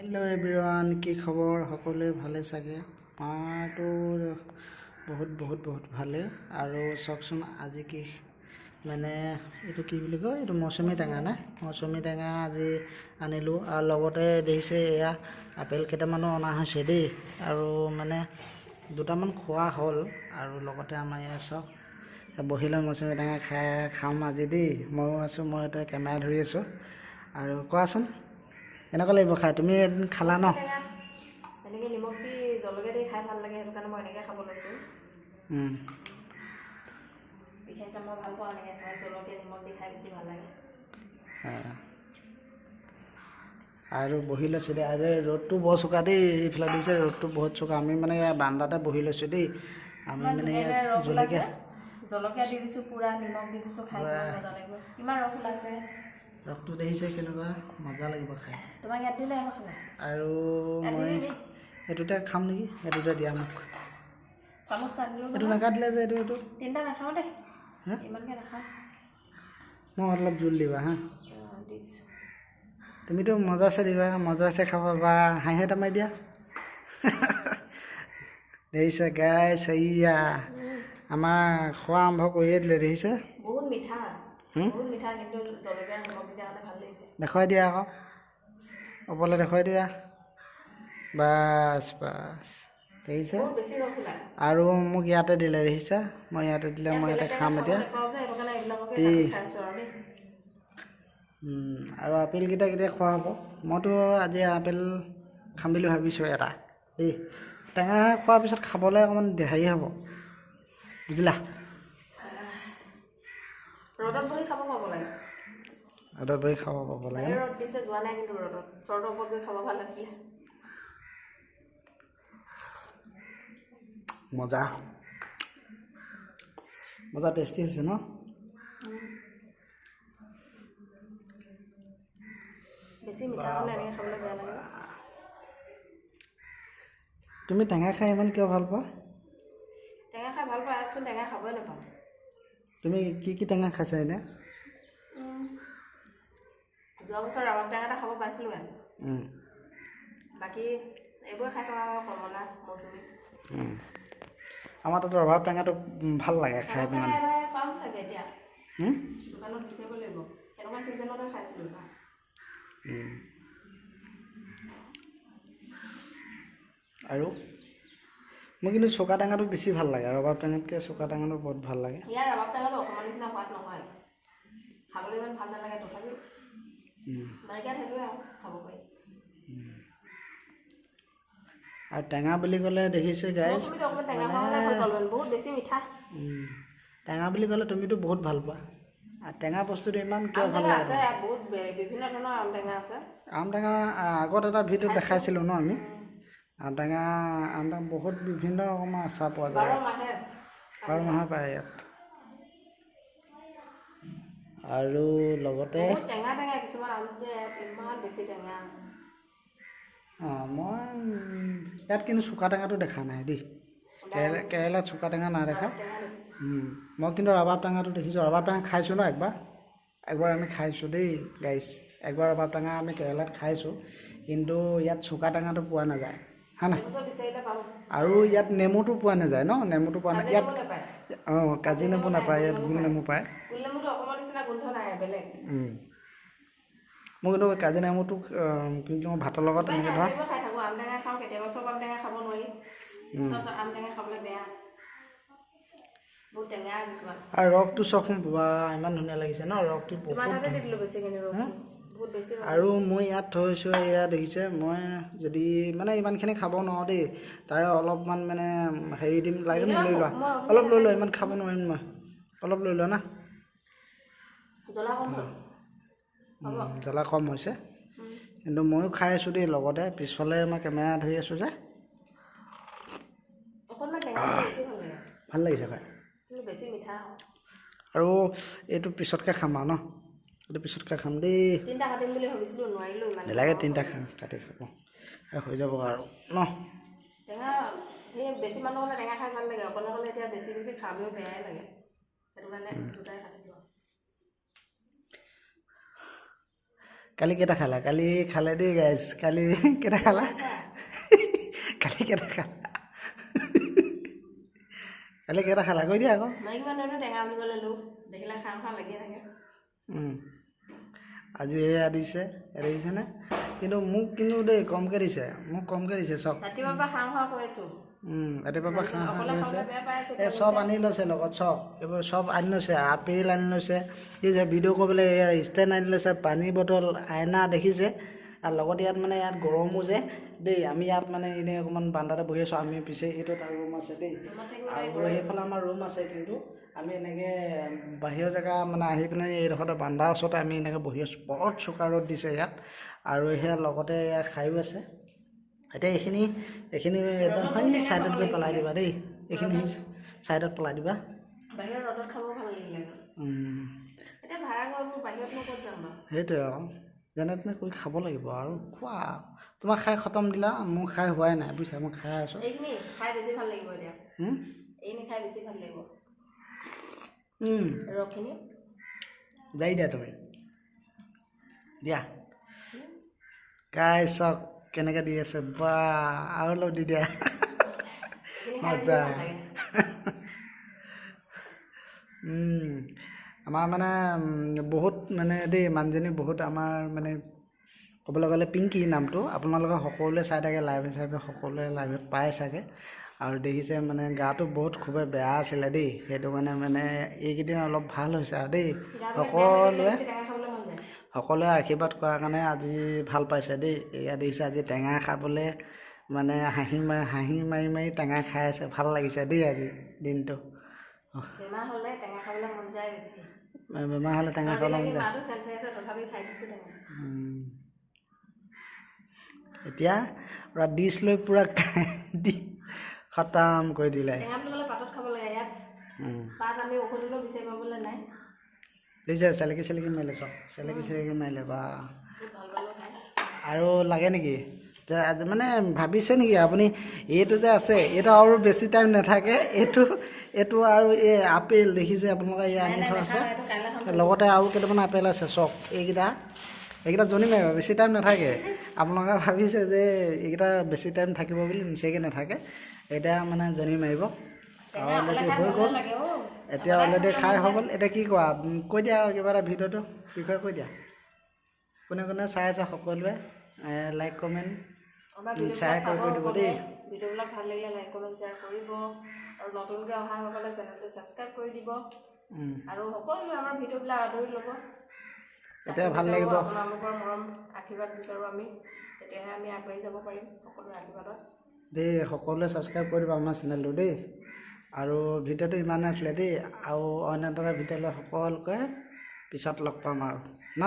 Hello' everyone, কি খবৰ? সকলোৱে ভালে চাগে? আমাৰতো বহুত ভালে। আৰু চাওকচোন আজি কি মানে এইটো কি বুলি কয়, এইটো মৌচুমী টেঙা নে? মৌচুমী টেঙা আজি আনিলোঁ। আৰু লগতে দেখিছে এয়া আপেল কেইটামানো অনা হৈছে দেই। আৰু মানে দুটামান খোৱা হ'ল। আৰু লগতে আমাৰ এয়া চাওক বহিলৈ মৌচুমী টেঙা খাম আজি দেই। ময়ো আছোঁ, মই এতিয়া কেমেৰা ধৰি আছোঁ। আৰু কোৱাচোন এনেকুৱা লাগিব খাই? তুমি এদিন খালা ন? এনেকৈ নিমখ দি জলকীয়া দি খাই ভাল লাগে, সেইটো কাৰণে মই এনেকৈ খাব লৈছোঁ। বিশেষকৈ মই ভাল পাওঁ এনেকৈ খাই, জলকীয়া নিমখ দি খাই বেছি ভাল লাগে। আৰু বহি লৈছোঁ দেই। আজি ৰ'দটো বৰ চোকা দেই, এইফালে দিছে ৰ'দটো বহুত চোকা। আমি মানে বাৰান্দাতে বহি লৈছোঁ দেই। আমি মানে জলকীয়া দি দিছোঁ, পূৰা নিমখ দি দিছোঁ, খাই কিমান মজা লাগিব। কিমান ৰস ওলাইছে, ৰসটো দেখিছে কেনেকুৱা মজা লাগিব খাই। তোমাক ইয়াত দিলে আকৌ খাবা। আৰু মই এইটোতে খাম নেকি? এইটোতে দিয়া মোক চামুচ কাটিলোঁ। এইটো নাকাটিলে যে এইটো তিনিটা নাখাওঁ দেই, ইমানকৈ নাখাওঁ। মই অলপ জোল দিবা হা। দি দিছোঁ। তুমিতো মজাছে দিবা, মজাছে খাবা বা হাঁহি এটা মাৰি দিয়া। দেখিছে গাইছ, এইয়া আমাৰ খোৱা আৰম্ভ কৰিয়ে দিলে। দেখিছে বহুত মিঠা, কিন্তু জলকীয়া নিমখ দি দিয়া কাৰণে ভাল লাগিছে। দেখুৱাই দিয়া আকৌ, ওপৰলৈ দেখুৱাই দিয়া। বাছ দেখিছে? আৰু মোক ইয়াতে দিলে, দেখিছা? মই ইয়াতে দিলে, মই ইয়াতে খাম এতিয়া। আৰু আপেলকেইটা কেতিয়া খোৱা হ'ব? মইতো আজি আপেল খাম বুলি ভাবিছোঁ এটা দেই। টেঙা খোৱাৰ পিছত খাবলৈ অকণমান হেৰি হ'ব, বুজিলা? ৰ'দত বহি খাব পাব লাগে। ৰ'দত বহি খাব পাব লাগে। ৰ'দ দিছে, যোৱা নাই কিন্তু ৰ'দত। চৰ্টৰ ওপৰত গৈ খাব ভাল আছিলে। মজা টেষ্টি হৈছে ন? বেছি মিঠা হ'লে এনেকৈ খাবলৈ বেয়া লাগে। তুমি টেঙা খাই ইমান কিয় ভাল পোৱা? টেঙা খাই ভাল পাওঁ, ইয়াতচোন টেঙা খাবই নাপাওঁ। তুমি কি টেঙা খাইছা এতিয়া? যোৱা বছৰ ৰবাব টেঙা এটা খাব পাইছিলোঁ ইয়াত। বাকী এইবোৰে খাই থকা হয়, কমলা, মৌচুমী। আমাৰ তাত ৰবাব টেঙাটো ভাল লাগে খাই মানে। পাম চাগে এতিয়া, দোকানত বিচাৰিব লাগিব। এনেকুৱা ছিজনতে খাইছিলোঁ এইবাৰ। আৰু মোৰ কিন্তু চৌকা টেঙাটো বেছি ভাল লাগে। ৰবাব টেঙাতকৈ চৌকা টেঙাটো বহুত ভাল লাগে। ইয়াৰ ৰবাব টেঙাটো অসমৰ নিচিনা সোৱাদ নহয়, খাবলৈ ইমান ভাল নালাগে। তথাপিও নাইকিয়াত সেইটোৱে আৰু খাব পাৰি। আৰু টেঙা বুলি ক'লে দেখিছে গাইজ, বহুত বেছি মিঠা। টেঙা বুলি ক'লে তুমিতো বহুত ভাল পোৱা। আৰু টেঙা বস্তুটো ইমান কিয় ভাল লাগে? বহুত বিভিন্ন ধৰণৰ আম টেঙা আছে। আম টেঙা আগত এটা ভিডিঅ'ত দেখাইছিলোঁ ন আমি। আম টেঙা বহুত বিভিন্ন ৰকমৰ আচাৰ পোৱা যায়। 12 মাহে পায় ইয়াত। আৰু লগতে টেঙা কিছুমান আম যে ইমান বেছি টেঙা। মই ইয়াত কিন্তু চোকা টেঙাটো দেখা নাই দেই। কেৰেলাত চোকা টেঙা নাই দেখা। মই কিন্তু ৰবাব টেঙাটো দেখিছোঁ। ৰবাব টেঙা খাইছোঁ ন একবাৰ আমি খাইছোঁ দেই গাইছ। একবাৰ ৰবাব টেঙা আমি কেৰেলাত খাইছোঁ, কিন্তু ইয়াত চোকা টেঙাটো পোৱা নাযায়, হয় নাই? আৰু ইয়াত নেমুটো পোৱা নাযায় ন? নেমুটো পোৱা নাযায় ইয়াত। কাজি নেমু নাপায় ইয়াত, গোল নেমু পায়। মোৰ কিন্তু কাজি নেমুটো কিন্তু মই ভাতৰ লগত তেনেকৈ ধৰা আম টেঙা খাওঁ কেতিয়াবা। চব আম টেঙা খাব নোৱাৰি, আম টেঙা খাবলৈ বেয়া, বহুত টেঙা কিছুমান। আৰু ৰসটো চাওকচোন, ইমান ধুনীয়া লাগিছে ন ৰসটো। আৰু মই ইয়াত থৈছোঁ, এয়া দেখিছে? মই যদি মানে ইমানখিনি খাব নোৱাৰোঁ দেই, তাৰে অলপমান মানে হেৰি দিম, লাগে লৈ লোৱা। অলপ লৈ লোৱা, ইমান খাব নোৱাৰিম মই। অলপ লৈ লোৱা না। জ্বলা কম হৈছে, কিন্তু ময়ো খাই আছোঁ দেই লগতে। পিছফালে মই কেমেৰা ধৰি আছোঁ যে। ভাল লাগিছে খাই। আৰু এইটো পিছতকৈ খাম আৰু ন? এইটো পিছতকৈ খাম দেই। নেলাগে 3টা কাটি খাব, হৈ যাব আৰু ন? টেঙা বেছি মানুহ হ'লে টেঙা খাই ভাল লাগে, অকলে হ'লে এতিয়া বেছি খালেও বেয়াই লাগে। সেইটো কাৰণে দুটাই কাটি দিওঁ। কালি কেইটা খালা কালি খালে দেই গাইজ কালি কেইটা খালা কালি কেইটা খালা কালি কেইটা খালা কৈ দিয়া আকৌ মাইকী মানুহটো টেঙা বুলি ক'লে লোভ দেখিলে খাওঁ খাওঁ লাগিয়ে থাকে আজি এয়া দিছে দিছেনে কিন্তু মোক কিন্তু দেই কমকৈ দিছে মোক কমকৈ দিছে চব ৰাতিপুৱাৰ পৰা খাওঁ খাওঁ কৈ আছোঁ ৰাতিপুৱাৰ পৰা খাওঁ খাওঁ কৰিছে বেয়া পাই আছোঁ এই চব আনি লৈছে লগত চব এইবোৰ চব আনি লৈছে আপেল আনি লৈছে এই যে ভিডিঅ' কৰিবলৈ এয়া ষ্টেণ্ড আনি লৈছে পানী বটল আইনা দেখিছে আৰু লগত ইয়াত মানে ইয়াত গৰমো যে দেই আমি ইয়াত মানে এনেই অকণমান বান্দাতে বহি আছোঁ আমি পিছে এইটো এটা ৰুম আছে দেই আৰু সেইফালে আমাৰ ৰুম আছে কিন্তু আমি এনেকৈ বাহিৰৰ জেগা মানে আহি পিনে এইডোখৰতে বান্দাৰ ওচৰতে আমি এনেকৈ বহি আছোঁ বহুত চোকা ৰ'দ দিছে ইয়াত আৰু সেয়া লগতে এয়া খায়ো আছে এতিয়া এইখিনি একদম ছাইডত গৈ পেলাই দিবা দেই এইখিনি ছাইডত পেলাই দিবা বাহিৰত ৰ'দত খাব ভাল লাগিলে এতিয়া ভাড়া ঘৰবোৰ বাহিৰত মই ক'ত যাম বাৰু সেইটোৱে আকৌ যেনে তেনে কৰি খাব লাগিব আৰু খোৱা তোমাক খাই খতম দিলা মোৰ খাই হোৱাই নাই বুজিছা মই খাই আছোঁ এইখিনি খাই বেছি ভাল লাগিব এতিয়া এইখিনি খাই বেছি ভাল লাগিব ৰসখিনি যাই দিয়া তুমি দিয়া গাই চাওক কেনেকৈ দি আছে বা আৰু অলপ দি দিয়া মজা আমাৰ মানে বহুত মানে দেই মানুহজনী বহুত আমাৰ মানে ক'বলৈ গ'লে পিংকি নামটো আপোনালোকে সকলোৱে চাই থাকে লাইভ হিচাপে সকলোৱে লাইভত পায় চাগে আৰু দেখিছে মানে গাটো বহুত খুবেই বেয়া আছিলে দেই সেইটো কাৰণে মানে এইকেইদিন অলপ ভাল হৈছে আৰু দেই সকলোৱে আশীৰ্বাদ কৰাৰ কাৰণে আজি ভাল পাইছে দেই এয়া দেখিছে আজি টেঙা খাবলৈ মানে হাঁহি মাৰি টেঙা খাই আছে ভাল লাগিছে দেই আজি দিনটো বেমাৰ হ'লে টেঙা খাবলৈ মন যায় বেছি বেমাৰ হ'লে টেঙা খাবলৈ মন যায় এতিয়া পূৰা ডিছ লৈ পূৰা দি খতম কৰি দিলে টেঙা বুলি ক'লে পাতত খাব লাগে ইয়াত পাত আমি ঔষধলৈও বিচাৰি পাবলৈ নাই দেখিছে চেলেকি মাৰিলে চব চেলেকি মাৰিলে বা আৰু লাগে নেকি মানে ভাবিছে নেকি আপুনি এইটো যে আছে এইটো আৰু বেছি টাইম নাথাকে এইটো আৰু এই আপেল দেখিছে আপোনালোকে এই আনি থোৱা আছে লগতে আৰু কেইটামান আপেল আছে চক এইকেইটা জনি মাৰিব বেছি টাইম নাথাকে আপোনালোকে ভাবিছে যে এইকেইটা বেছি টাইম থাকিব বুলি নিশ্চয়কৈ নাথাকে এতিয়া মানে জনি মাৰিব অলৰেডি হৈ গ'ল এতিয়া অলৰেডি খাই হৈ গ'ল এতিয়া কি কোৱা কৈ দিয়া কিবা এটা ভিডিঅ'টো বিষয়ে কৈ দিয়া কোনে কোনে চাই আছে সকলোৱে লাইক কমেণ্ট শ্বেয়াৰ কৰি দিব দেই ভিডিঅ'বিলাক ভাল লাগিলে লাইক কমেণ্ট শ্বেয়াৰ কৰিব আৰু নতুনকৈ অহাসকলে চেনেলটো ছাবস্ক্ৰাইব কৰি দিব আৰু সকলোৱে আমাৰ ভিডিঅ'বিলাক আদৰি ল'ব এতিয়া ভাল লাগিব আপোনালোকৰ মৰম আশীৰ্বাদ বিচাৰোঁ আমি তেতিয়াহে আমি আগবাঢ়ি যাব পাৰিম সকলোৰে আশীৰ্বাদত দেই সকলোৱে ছাবস্ক্ৰাইব কৰি দিব আমাৰ চেনেলটো দেই আৰু ভিডিঅ'টো ইমানে আছিলে দেই আৰু অন্য এটা ভিডিঅ'লৈ সকলোকে পিছত লগ পাম আৰু ন